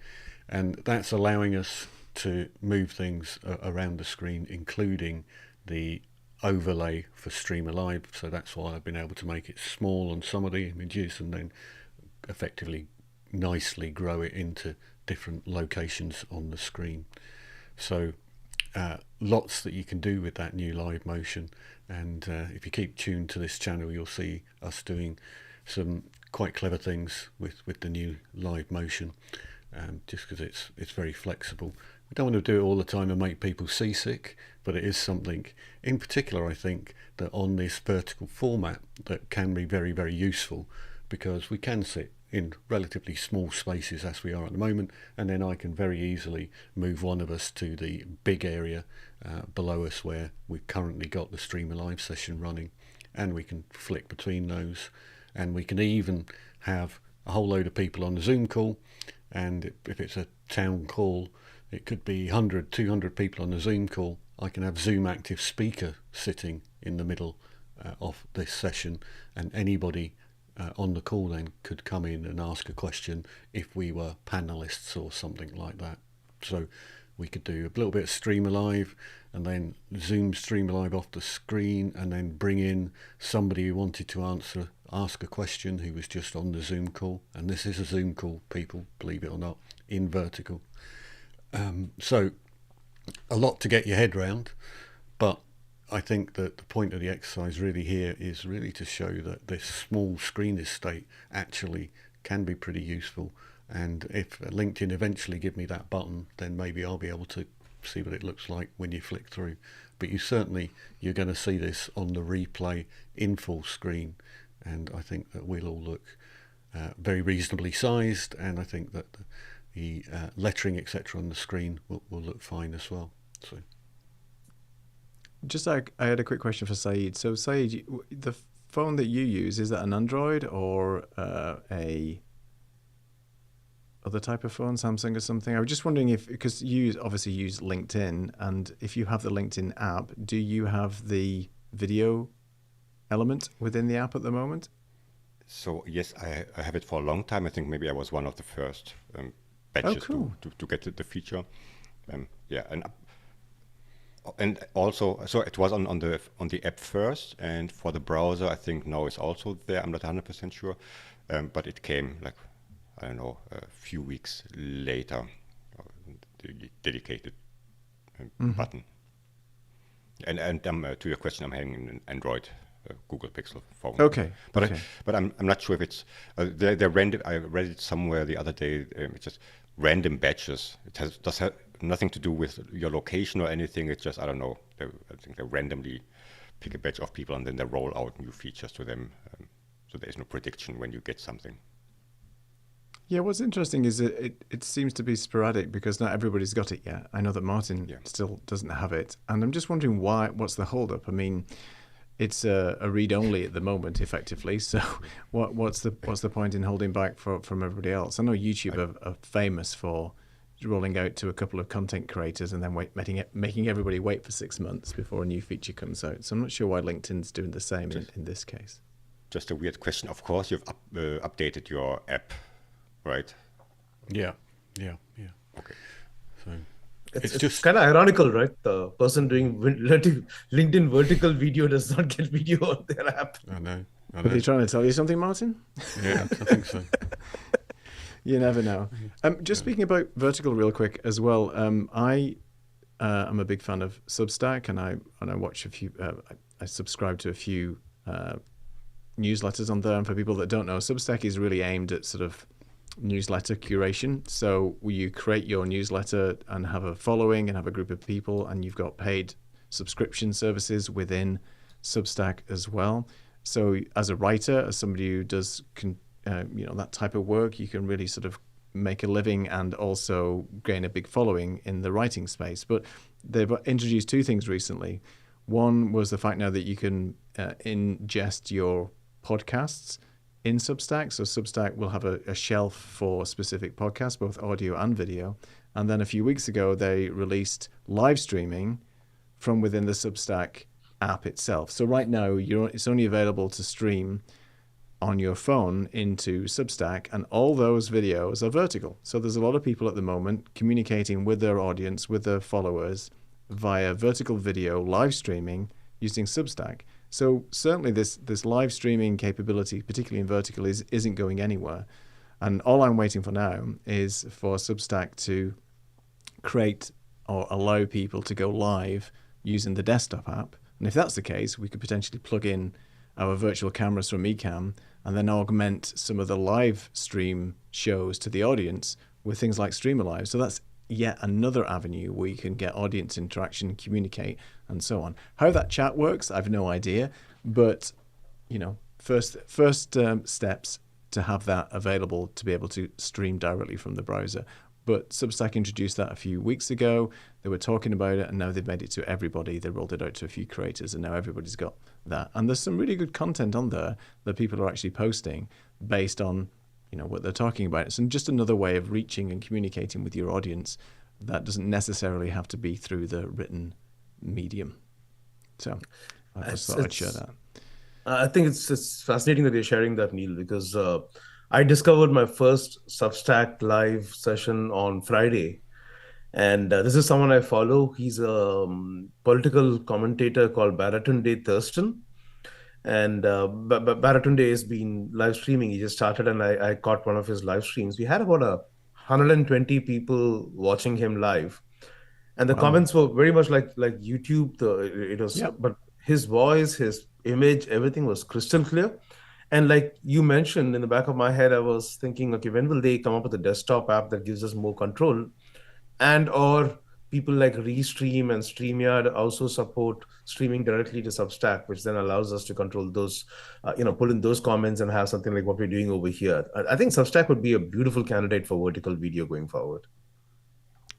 And that's allowing us to move things around the screen, including the overlay for StreamAlive. So that's why I've been able to make it small on some of the images and then effectively nicely grow it into different locations on the screen. So lots that you can do with that new live motion, and if you keep tuned to this channel, you'll see us doing some quite clever things with the new live motion, just because it's very flexible. We don't want to do it all the time and make people seasick, but it is something in particular, I think, that on this vertical format that can be very, very useful, because we can sit in relatively small spaces as we are at the moment, and then I can very easily move one of us to the big area below us where we've currently got the StreamAlive session running, and we can flick between those, and we can even have a whole load of people on the Zoom call, and if it's a town call, it could be 100, 200 people on the Zoom call. I can have Zoom active speaker sitting in the middle of this session, and anybody on the call then could come in and ask a question if we were panelists or something like that. So we could do a little bit of StreamAlive and then zoom StreamAlive off the screen, and then bring in somebody who wanted to ask a question who was just on the Zoom call. And this is a Zoom call, people, believe it or not, in vertical. So a lot to get your head round, but I think that the point of the exercise really here is really to show that this small screen estate actually can be pretty useful. And if LinkedIn eventually give me that button, then maybe I'll be able to see what it looks like when you flick through. But you're going to see this on the replay in full screen, and I think that we'll all look very reasonably sized, and I think that the lettering etc. on the screen will look fine as well. So. Just I had a quick question for Saeed. So Saeed, the phone that you use, is that an Android or a other type of phone, Samsung or something? I was just wondering if, because you obviously use LinkedIn, and if you have the LinkedIn app, do you have the video element within the app at the moment? So yes, I have it for a long time. I think maybe I was one of the first batches to get the feature. Yeah, and also, so it was on the app first, and for the browser, I think now it's also there. I'm not 100% sure, but it came like, I don't know, a few weeks later, the dedicated button. And to your question, I'm having an Android Google Pixel phone. Okay. But I'm not sure if it's they're random. I read it somewhere the other day. It's just random batches. It does have nothing to do with your location or anything. It's just, I don't know. I think they randomly pick a batch of people and then they roll out new features to them. So there's no prediction when you get something. Yeah, what's interesting is that it seems to be sporadic because not everybody's got it yet. I know that Martin still doesn't have it, and I'm just wondering what's the holdup? I mean, it's a read-only at the moment, effectively. So, what's the point in holding back from everybody else? I know YouTube are famous for rolling out to a couple of content creators and then making everybody wait for 6 months before a new feature comes out. So I'm not sure why LinkedIn's doing the same in this case. Just a weird question. Of course, you've updated your app, right? Yeah. Okay. So it's just kind of ironical, right? The person doing LinkedIn vertical video does not get video on their app. I know. Are they trying to tell you something, Martin? Yeah, I think so. You never know. Just speaking about vertical real quick as well, I am a big fan of Substack, and I watch a few, I subscribe to a few newsletters on there. And for people that don't know, Substack is really aimed at sort of newsletter curation. So you create your newsletter and have a following and have a group of people, and you've got paid subscription services within Substack as well. So as a writer, as somebody who does that type of work, you can really sort of make a living and also gain a big following in the writing space. But they've introduced two things recently. One was the fact now that you can ingest your podcasts in Substack. So Substack will have a shelf for specific podcasts, both audio and video. And then a few weeks ago, they released live streaming from within the Substack app itself. So right now, it's only available to stream on your phone into Substack, and all those videos are vertical. So there's a lot of people at the moment communicating with their audience, with their followers, via vertical video live streaming using Substack. So certainly this live streaming capability, particularly in vertical, isn't going anywhere. And all I'm waiting for now is for Substack to create or allow people to go live using the desktop app. And if that's the case, we could potentially plug in our virtual cameras from Ecamm and then augment some of the live stream shows to the audience with things like StreamAlive. So that's yet another avenue where you can get audience interaction, communicate, and so on. How that chat works, I've no idea. But, first steps to have that available to be able to stream directly from the browser. But Substack introduced that a few weeks ago. They were talking about it, and now they've made it to everybody. They rolled it out to a few creators, and now everybody's got that. And there's some really good content on there that people are actually posting based on, what they're talking about. It's just another way of reaching and communicating with your audience that doesn't necessarily have to be through the written medium. So I just thought I'd share that. I think it's fascinating that you're sharing that, Neil, because I discovered my first Substack live session on Friday. And this is someone I follow. He's a political commentator called Baratunde Thurston. And Baratunde has been live streaming. He just started, and I caught one of his live streams. We had about 120 people watching him live. And the comments were very much like YouTube. But his voice, his image, everything was crystal clear. And like you mentioned, in the back of my head, I was thinking, okay, when will they come up with a desktop app that gives us more control? And or people like Restream and StreamYard also support streaming directly to Substack, which then allows us to control those, pull in those comments and have something like what we're doing over here. I think Substack would be a beautiful candidate for vertical video going forward.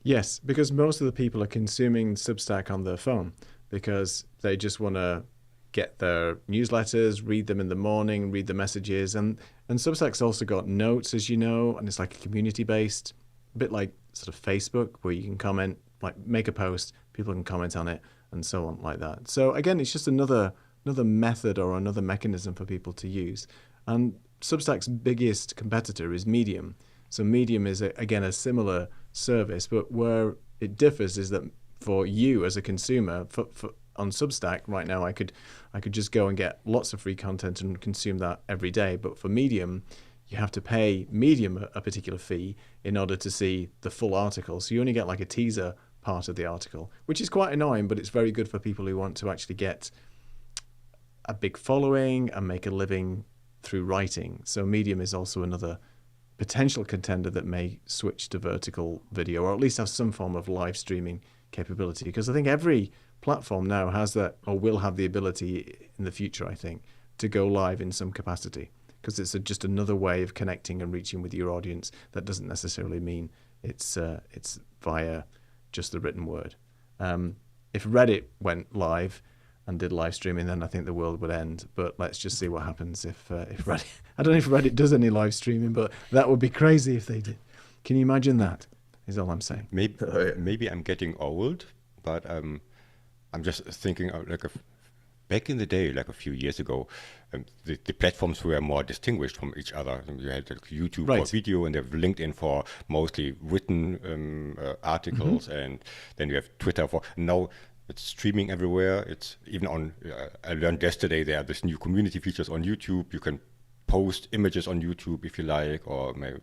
Yes, because most of the people are consuming Substack on their phone because they just want to get their newsletters, read them in the morning, read the messages. And Substack's also got notes, as you know, and it's like a community-based, a bit like sort of Facebook, where you can comment, like make a post, people can comment on it, and so on like that. So again, it's just another method or another mechanism for people to use. And Substack's biggest competitor is Medium. So Medium is, again, a similar service, but where it differs is that for you as a consumer, on Substack right now, I could just go and get lots of free content and consume that every day. But for Medium, you have to pay Medium a particular fee in order to see the full article. So you only get like a teaser part of the article, which is quite annoying, but it's very good for people who want to actually get a big following and make a living through writing. So Medium is also another potential contender that may switch to vertical video, or at least have some form of live streaming capability, because I think every platform now has that, or will have the ability in the future, I think, to go live in some capacity, because it's just another way of connecting and reaching with your audience. That doesn't necessarily mean it's via just the written word. If Reddit went live and did live streaming, then I think the world would end. But let's just see what happens if Reddit. I don't know if Reddit does any live streaming, but that would be crazy if they did. Can you imagine that? Is all I'm saying. Maybe I'm getting old, but I'm just thinking back in the day, like a few years ago, the platforms were more distinguished from each other. You had YouTube for video, and you have LinkedIn for mostly written articles, and then you have Twitter for now. It's streaming everywhere. It's even on. I learned yesterday there are this new community features on YouTube. You can post images on YouTube if you like, or maybe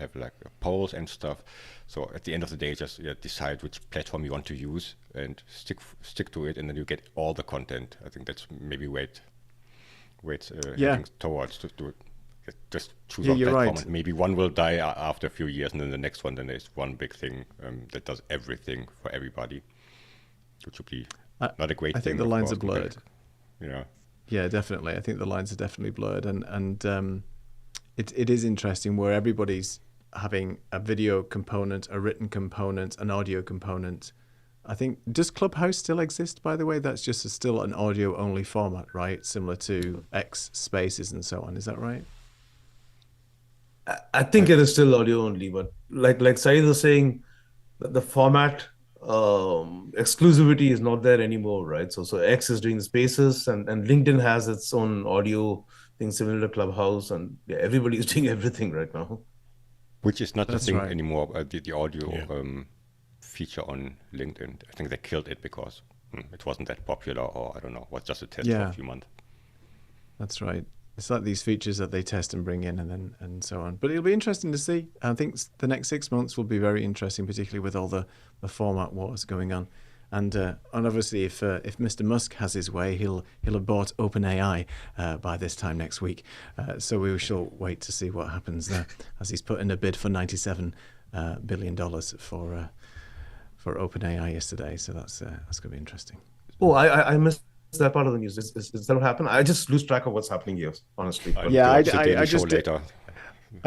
have like polls and stuff. So at the end of the day, just decide which platform you want to use and stick to it, and then you get all the content. I think that's maybe heading towards to do it. Just choose one platform. Right. And maybe one will die after a few years, and then the next one, then there's one big thing that does everything for everybody, which would be not a great thing. I think the lines are blurred. Yeah, definitely. I think the lines are definitely blurred, and it is interesting where everybody's having a video component, a written component, an audio component. I think, does Clubhouse still exist, by the way? That's just still an audio only format, right? Similar to X Spaces and so on. Is that right? I think it is still audio only, but like Saeed was saying, the format exclusivity is not there anymore, right? So X is doing the spaces, and LinkedIn has its own audio thing similar to Clubhouse, and yeah, everybody is doing everything right now. Which is not the That's thing right. anymore, the audio feature on LinkedIn. I think they killed it because it wasn't that popular, or I don't know, was just a test for a few months. That's right. It's like these features that they test and bring in and so on. But it'll be interesting to see. I think the next 6 months will be very interesting, particularly with all the format wars going on. And obviously, if Mr. Musk has his way, he'll have bought OpenAI by this time next week. So we shall wait to see what happens there, as he's put in a bid for $97 billion for OpenAI yesterday. So that's going to be interesting. Oh, I missed that part of the news. Is that what happened? I just lose track of what's happening here, honestly. Yeah, I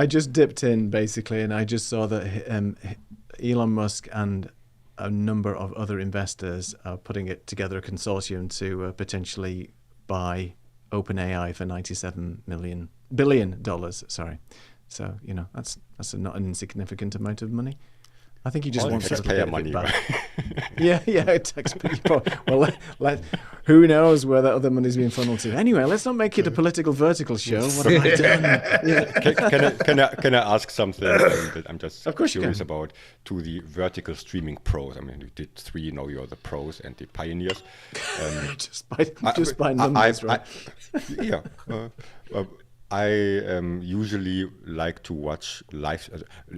just dipped in basically, and I just saw that Elon Musk and a number of other investors are putting it together, a consortium to potentially buy OpenAI for $97 billion. Sorry, so that's not an insignificant amount of money. I think he just wants taxpayer money. Right? Yeah, taxpayer. Well, who knows where that other money's being funneled to? Anyway, let's not make it a political vertical show. What have I done? Yeah. Can I ask something that I'm just of course curious about to the vertical streaming pros? I mean, you did 3. Now you're the pros and the pioneers. Just by numbers, right? I usually like to watch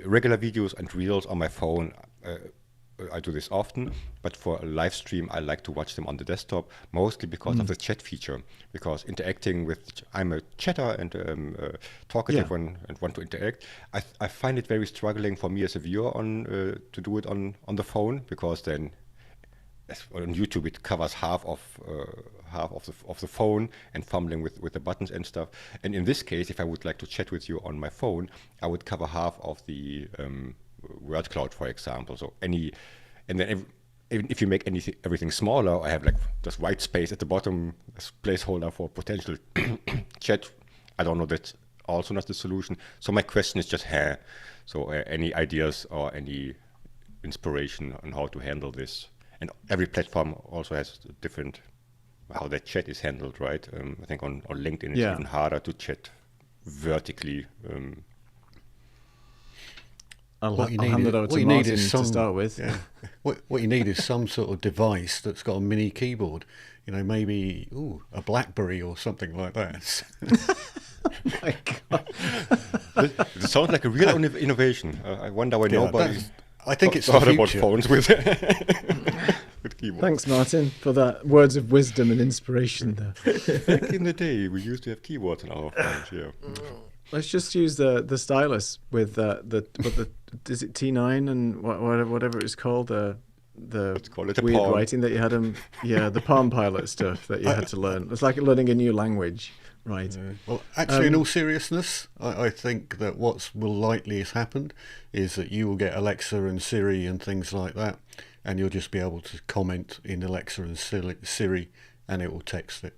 regular videos and reels on my phone. I do this often, but for a live stream, I like to watch them on the desktop, mostly because of the chat feature. Because I'm a chatter and talkative and want to interact. I find it very struggling for me as a viewer to do it on the phone, because then on YouTube it covers half of the phone and fumbling with the buttons and stuff. And in this case, if I would like to chat with you on my phone, I would cover half of the word cloud, for example. So even if you make everything smaller, I have like just white space at the bottom as placeholder for potential chat. I don't know, that's also not the solution. So my question is just So any ideas or any inspiration on how to handle this? And every platform also has different how that chat is handled, right? I think on LinkedIn it's even harder to chat vertically. I'll hand it over to Martin to start with. Yeah. What you need is some sort of device that's got a mini keyboard. Maybe a BlackBerry or something like that. My God. It sounds like a real innovation. I wonder why nobody. I think it's thought about phones with keyboards. Thanks, Martin, for that words of wisdom and inspiration there. Back in the day, we used to have keyboards on our phones. Yeah. Let's just use the stylus with is it T9 and whatever it's called, the weird Palm. writing that you had the Palm Pilot stuff that you had to learn. It's like learning a new language, right? Well, actually, in all seriousness, I think that what will likely has happened is that you will get Alexa and Siri and things like that, and you'll just be able to comment in Alexa and Siri, and it will text it.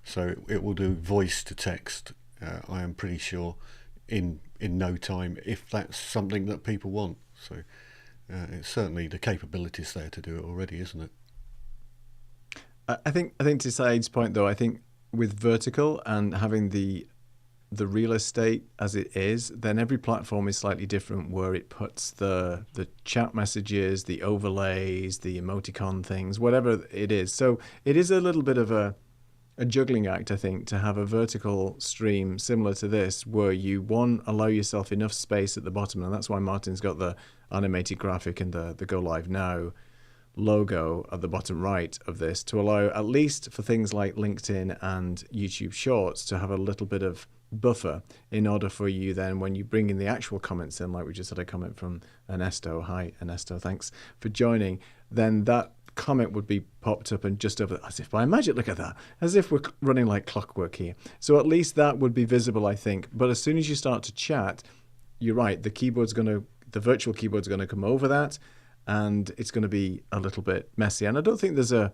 So it will do voice to text. I am pretty sure in no time, if that's something that people want. So it's certainly the capabilities there to do it already, isn't it? I think to Saeed's point though, I think with vertical and having the real estate as it is, then every platform is slightly different where it puts the chat messages, the overlays, the emoticon things, whatever it is. So it is a little bit of a juggling act, I think, to have a vertical stream similar to this where you, allow yourself enough space at the bottom, and that's why Martin's got the animated graphic and the Go Live Now logo at the bottom right of this, to allow, at least for things like LinkedIn and YouTube Shorts, to have a little bit of buffer in order for you then, when you bring in the actual comments in, like we just had a comment from Ernesto. Hi, Ernesto, thanks for joining. Then that comment would be popped up and just over, as if by magic, look at that, as if we're running like clockwork here. So at least that would be visible, I think. But as soon as you start to chat, you're right, the virtual keyboard's going to come over that, and it's going to be a little bit messy. And I don't think there's a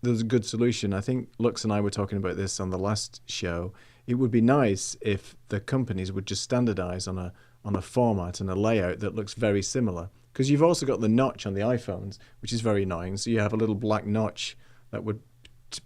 good solution. I think Lux and I were talking about this on the last show. It would be nice if the companies would just standardize on a format and a layout that looks very similar. Because you've also got the notch on the iPhones, which is very annoying. So you have a little black notch that would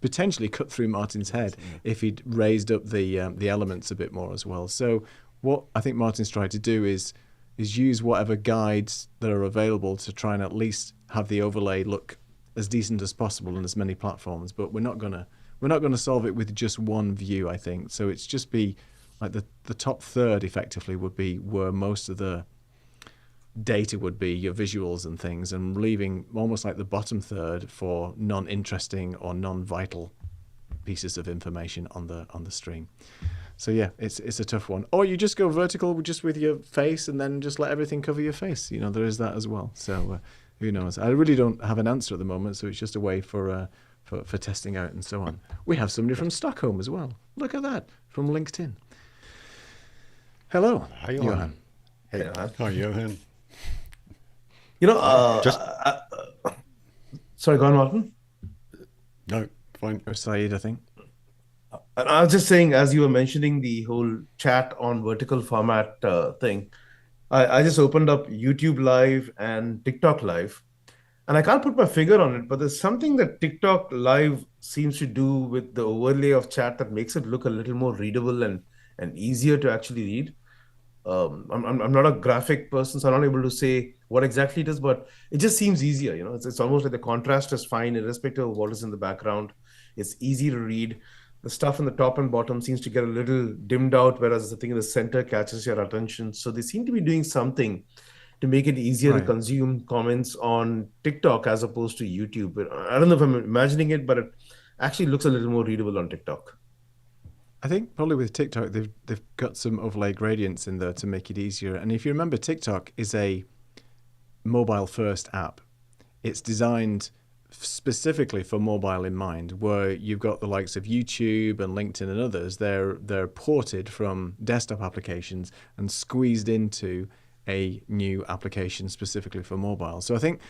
potentially cut through Martin's head if he'd raised up the elements a bit more as well. So what I think Martin's tried to do is use whatever guides that are available to try and at least have the overlay look as decent as possible on as many platforms. But we're not gonna solve it with just one view, I think. So it's just be like the top third effectively would be where most of the data would be, your visuals and things, and leaving almost like the bottom third for non-interesting or non-vital pieces of information on the stream. So yeah, it's a tough one. Or you just go vertical just with your face and then just let everything cover your face. You know, there is that as well. So who knows? I really don't have an answer at the moment, so it's just a way for testing out and so on. We have somebody from Stockholm as well. Look at that, from LinkedIn. Hello, Hi, Johan. Hey, Hi, Johan. You know, sorry, go on, Martin. No, fine. Or Saeed, I think. And I was just saying, as you were mentioning the whole chat on vertical format thing, I just opened up YouTube Live and TikTok Live, and I can't put my finger on it, but there's something that TikTok Live seems to do with the overlay of chat that makes it look a little more readable and easier to actually read. I'm not a graphic person, so I'm not able to say what exactly it is, but it just seems easier. You know, it's almost like the contrast is fine, irrespective of what is in the background. It's easy to read. The stuff in the top and bottom seems to get a little dimmed out, whereas the thing in the center catches your attention. So they seem to be doing something to make it easier to consume comments on TikTok as opposed to YouTube. I don't know if I'm imagining it, but it actually looks a little more readable on TikTok. I think probably with TikTok, they've got some overlay gradients in there to make it easier. And if you remember, TikTok is a mobile-first app. It's designed specifically for mobile in mind, where you've got the likes of YouTube and LinkedIn and others. They're ported from desktop applications and squeezed into a new application specifically for mobile. So I think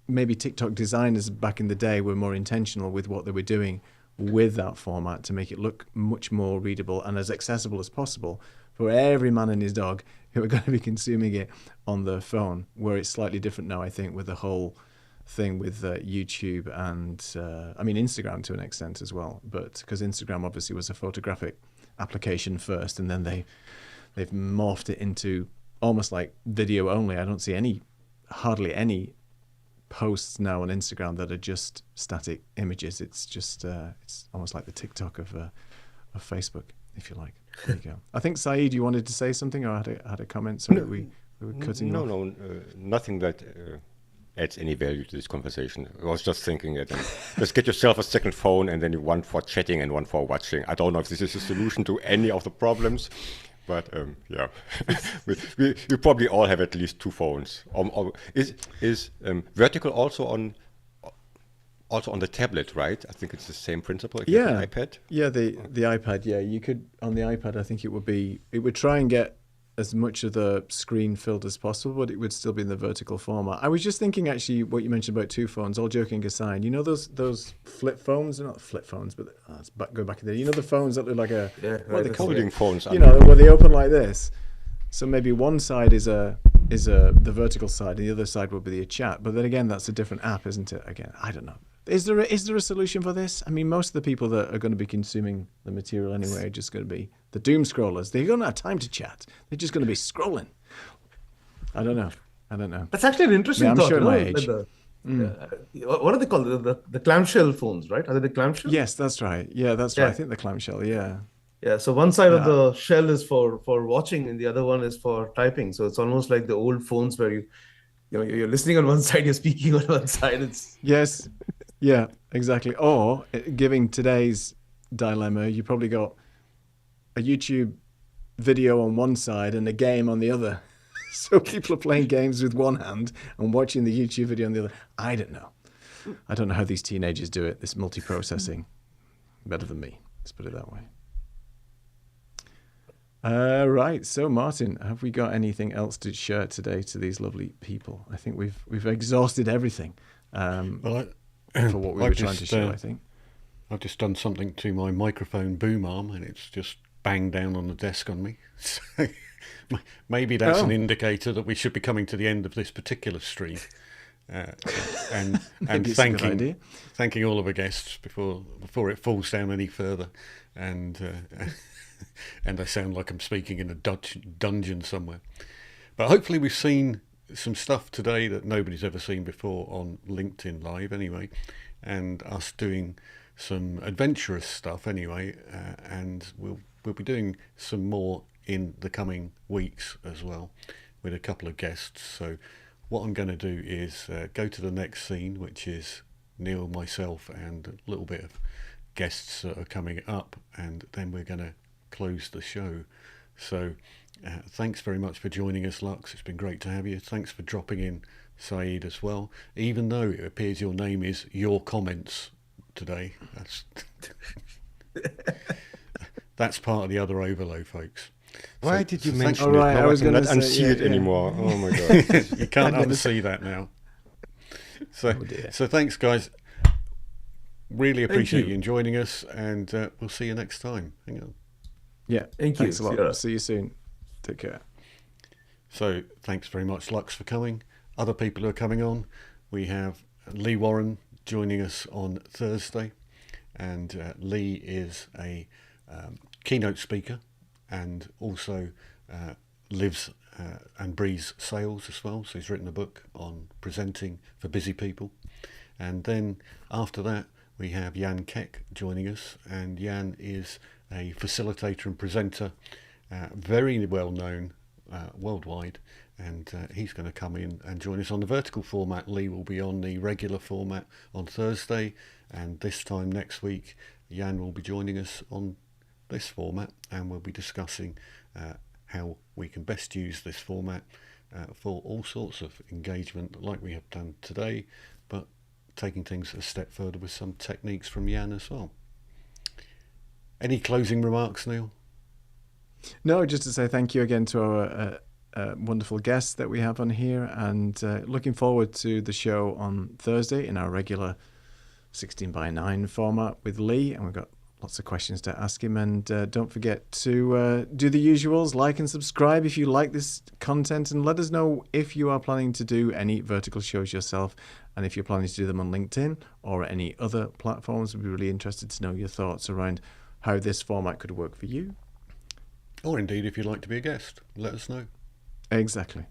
maybe TikTok designers back in the day were more intentional with what they were doing with that format to make it look much more readable and as accessible as possible for every man and his dog who are going to be consuming it on their phone, where it's slightly different now, I think, with the whole thing with YouTube and I mean Instagram to an extent as well, but because Instagram obviously was a photographic application first, and then they've morphed it into almost like video only. I don't see hardly any posts now on Instagram that are just static images. It's just it's almost like the TikTok of Facebook, if you like. There you go. I think Saeed, you wanted to say something, or had a comment? Sorry, we were cutting off. No, nothing that adds any value to this conversation. I was just thinking that just get yourself a second phone, and then one for chatting and one for watching. I don't know if this is a solution to any of the problems, but yeah, we probably all have at least two phones. Is vertical also on the tablet, right? I think it's the same principle. If you have an iPad. Yeah, the iPad. Yeah, you could on the iPad. I think it would try and get as much of the screen filled as possible, but it would still be in the vertical format. I was just thinking, actually, what you mentioned about two phones, all joking aside, you know those flip phones? They're not flip phones, but go back in there. You know the phones that look like what are they called? Folding phones. You know, where they open like this. So maybe one side is the vertical side, and the other side would be a chat. But then again, that's a different app, isn't it? Again, I don't know. Is there a solution for this? I mean, most of the people that are going to be consuming the material anyway are just going to be the doom scrollers. They're going to have time to chat. They're just going to be scrolling. I don't know. That's actually an interesting thought. I'm sure my age. What are they called? The clamshell phones, right? Are they the clamshell? Yes, that's right. Yeah, that's right. I think the clamshell, yeah. Yeah, so one side of the shell is for watching, and the other one is for typing. So it's almost like the old phones where you're listening on one side, you're speaking on one side. Yes. Yeah, exactly. Or, giving today's dilemma, you probably got a YouTube video on one side and a game on the other. So people are playing games with one hand and watching the YouTube video on the other. I don't know. I don't know how these teenagers do it, this multiprocessing. Better than me, let's put it that way. Right, so Martin, have we got anything else to share today to these lovely people? I think we've exhausted everything for what we were trying to show, I think. I've just done something to my microphone boom arm and it's just banged down on the desk on me. So maybe that's an indicator that we should be coming to the end of this particular stream. And thanking all of our guests before it falls down any further. And I sound like I'm speaking in a dungeon somewhere. But hopefully we've seen some stuff today that nobody's ever seen before on LinkedIn Live anyway, and us doing some adventurous stuff anyway, and we'll be doing some more in the coming weeks as well with a couple of guests. So what I'm going to do is go to the next scene, which is Neil, myself, and a little bit of guests that are coming up, and then we're going to close the show. So thanks very much for joining us, Lux. It's been great to have you. Thanks for dropping in, Saeed, as well, even though it appears your name is Your Comments today. That's part of the other overload, folks. Why did you mention it? Right, I was going to unsee it yeah. anymore. Oh my god! You can't unsee that now. So thanks, guys. Really appreciate you joining us, and we'll see you next time. Hang on. Yeah, thanks a lot. Yeah. See you soon. Take care. So thanks very much, Lux, for coming. Other people who are coming on, we have Lee Warren joining us on Thursday, and Lee is a keynote speaker and also lives and breathes sales as well. So he's written a book on presenting for busy people. And then after that, we have Jan Keck joining us, and Jan is a facilitator and presenter, very well known worldwide, and he's going to come in and join us on the vertical format. Lee will be on the regular format on Thursday, and this time next week Jan will be joining us on this format, and we'll be discussing how we can best use this format for all sorts of engagement like we have done today, but taking things a step further with some techniques from Jan as well. Any closing remarks, Neil? No, just to say thank you again to our wonderful guests that we have on here, and looking forward to the show on Thursday in our regular 16:9 format with Lee, and we've got lots of questions to ask him. And don't forget to do the usuals, like and subscribe if you like this content, and let us know if you are planning to do any vertical shows yourself, and if you're planning to do them on LinkedIn or any other platforms. We'd be really interested to know your thoughts around how this format could work for you. Or indeed, if you'd like to be a guest, let us know. Exactly.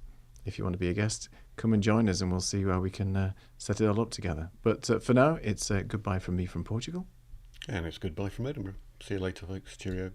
If you want to be a guest, come and join us, and we'll see how we can set it all up together. But for now, it's goodbye from me from Portugal. And it's goodbye from Edinburgh. See you later, folks. Cheerio.